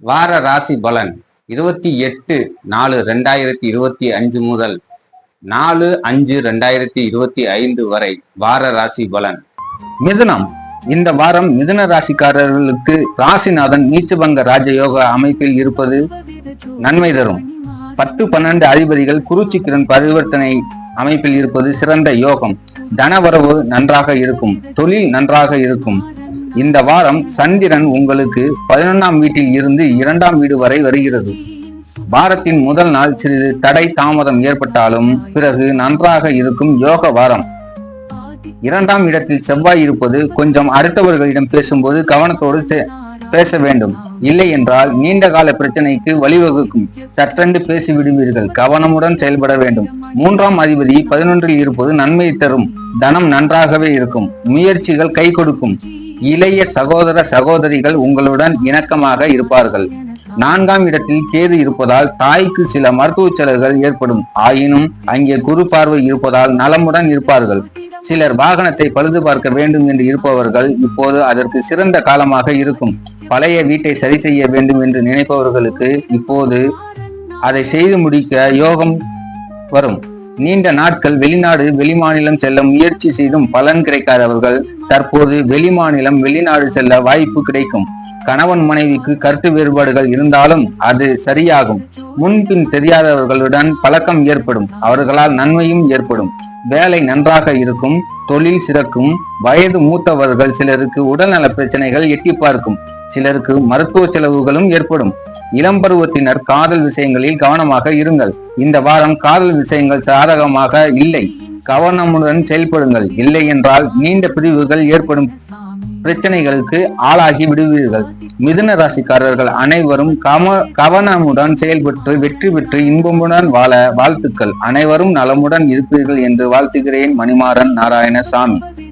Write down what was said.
வார ராசி பலன் 28/4/2025 முதல் 4/5/2025 வரை வார ராசி பலன். மிதுனம். இந்த வாரம் மிதுன ராசிக்காரர்களுக்கு ராசிநாதன் நீச்சபங்க ராஜயோக அமைப்பில் இருப்பது நன்மை தரும். 10-12 அதிபதிகள் குருச்சிக்கிரன் பரிவர்த்தனை அமைப்பில் இருப்பது சிறந்த யோகம். தனவரவு நன்றாக இருக்கும். தொழில் நன்றாக இருக்கும். இந்த வாரம் சந்திரன் உங்களுக்கு 11ஆம் வீட்டில் இருந்து 2ஆம் வீடு வரை வருகிறது. வாரத்தின் முதல் நாள் சிறிது தடை தாமதம் ஏற்பட்டாலும் பிறகு நன்றாக இருக்கும் யோக வாரம். 2ஆம் இடத்தில் செவ்வாய் இருப்பது கொஞ்சம் அடுத்தவர்களிடம் பேசும்போது கவனத்தோடு பேச வேண்டும். இல்லை என்றால் நீண்ட கால பிரச்சனைக்கு வழிவகுக்கும். சற்றென்று பேசிவிடுவீர்கள். கவனமுடன் செயல்பட வேண்டும். 3ஆம் அதிபதி 11இல் இருப்பது நன்மை தரும். தனம் நன்றாகவே இருக்கும். முயற்சிகள் கை கொடுக்கும். இளைய சகோதர சகோதரிகள் உங்களுடன் இணக்கமாக இருப்பார்கள். 4ஆம் இடத்தில் கேது இருப்பதால் தாய்க்கு சில மருத்துவ செலவுகள் ஏற்படும். ஆயினும் அங்கே குரு பார்வை இருப்பதால் நலமுடன் இருப்பார்கள். சிலர் வாகனத்தை பழுது பார்க்க வேண்டும் என்று இருப்பவர்கள் இப்போது அதற்கு சிறந்த காலமாக இருக்கும். பழைய வீட்டை சரி செய்ய வேண்டும் என்று நினைப்பவர்களுக்கு இப்போது அதை செய்து முடிக்க யோகம் வரும். நீண்ட நாட்கள் வெளிநாடு வெளிமாநிலம் செல்ல முயற்சி செய்தும் பலன் கிடைக்காதவர்கள் தற்போது வெளிமாநிலம் வெளிநாடு செல்ல வாய்ப்பு கிடைக்கும். கணவன் மனைவிக்கு கருத்து வேறுபாடுகள் இருந்தாலும் அது சரியாகும். முன்பின் தெரியாதவர்களுடன் பழக்கம் ஏற்படும். அவர்களால் நன்மையும் ஏற்படும். வேலை நன்றாக இருக்கும். தொழில் சிறக்கும். வயது மூத்தவர்கள் சிலருக்கு உடல்நல பிரச்சனைகள் எட்டி பார்க்கும். சிலருக்கு மருத்துவ செலவுகளும் ஏற்படும். இளம் பருவத்தினர் காதல் விஷயங்களில் கவனமாக இருங்கள். இந்த வாரம் காதல் விஷயங்கள் சாதகமாக இல்லை. கவனமுடன் செயல்படுங்கள். இல்லை என்றால் நீண்ட பிரிவுகள் ஏற்படும் பிரச்சனைகளுக்கு ஆளாகி விடுவீர்கள். மிதுன ராசிக்காரர்கள் அனைவரும் கவனமுடன் செயல்பட்டு வெற்றி பெற்று இன்பமுடன் வாழ வாழ்த்துக்கள். அனைவரும் நலமுடன் இருப்பீர்கள் என்று வாழ்த்துகிறேன். மணிமாறன் நாராயணசாமி.